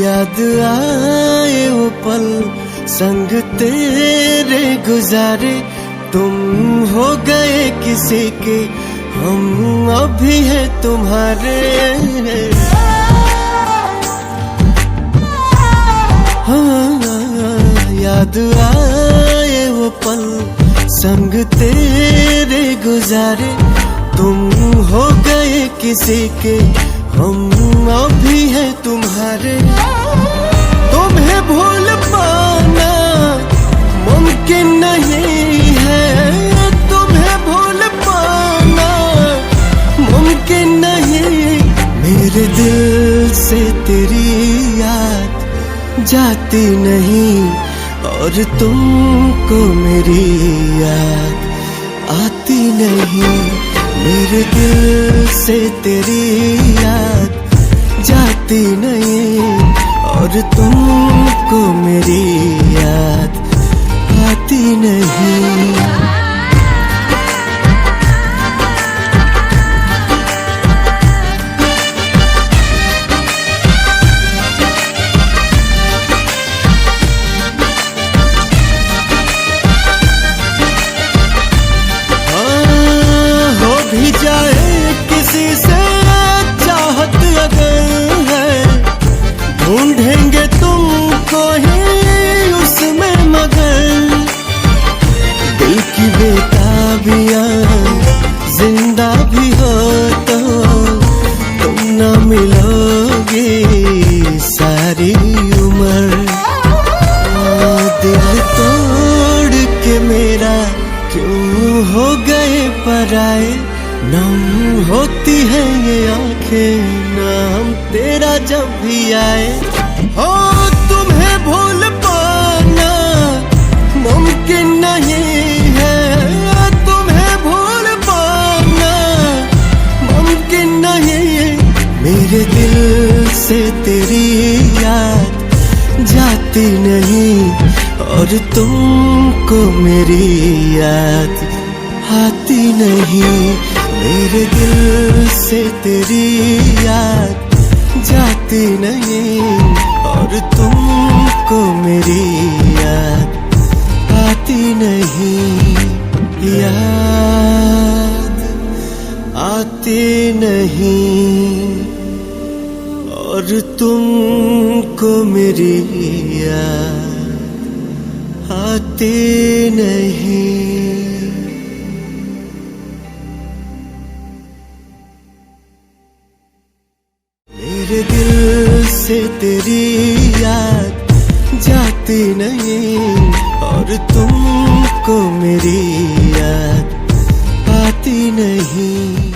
याद आए वो पल संग तेरे गुजारे, तुम हो गए किसी के, हम अभी हैं तुम्हारे। हाँ, याद आए वो पल संग तेरे गुजारे, तुम हो गए किसी के, हम अभी हैं तुम्हारे। तुम्हें भूल पाना मुमकिन नहीं है, तुम्हें भूल पाना मुमकिन नहीं। मेरे दिल से तेरी याद जाती नहीं, और तुमको मेरी याद आती नहीं। मेरे दिल से तेरी याद जाती नहीं, और तुमको मेरी याद आती नहीं। भी जाए किसी से चाहत अगर है, ढूंढेंगे तुमको ही उसमें, मगर दिल की बेताबियां जिंदा भी हो तो तुम न मिलोगे सारी उम्र। दिल तोड़ के मेरा क्यों हो गए पराए, नम होती है ये आंखें नाम तेरा जब भी आए। ओ तुम्हें भूल पाना मुमकिन नहीं है, तुम्हें भूल पाना मुमकिन नहीं। मेरे दिल से तेरी याद जाती नहीं, और तुमको मेरी याद आती नहीं। मेरे दिल से तेरी याद जाती नहीं, और तुमको मेरी याद आती नहीं। याद आती नहीं, और तुमको मेरी याद आती नहीं। मेरे दिल से तेरी याद जाती नहीं, और तुमको मेरी याद आती नहीं।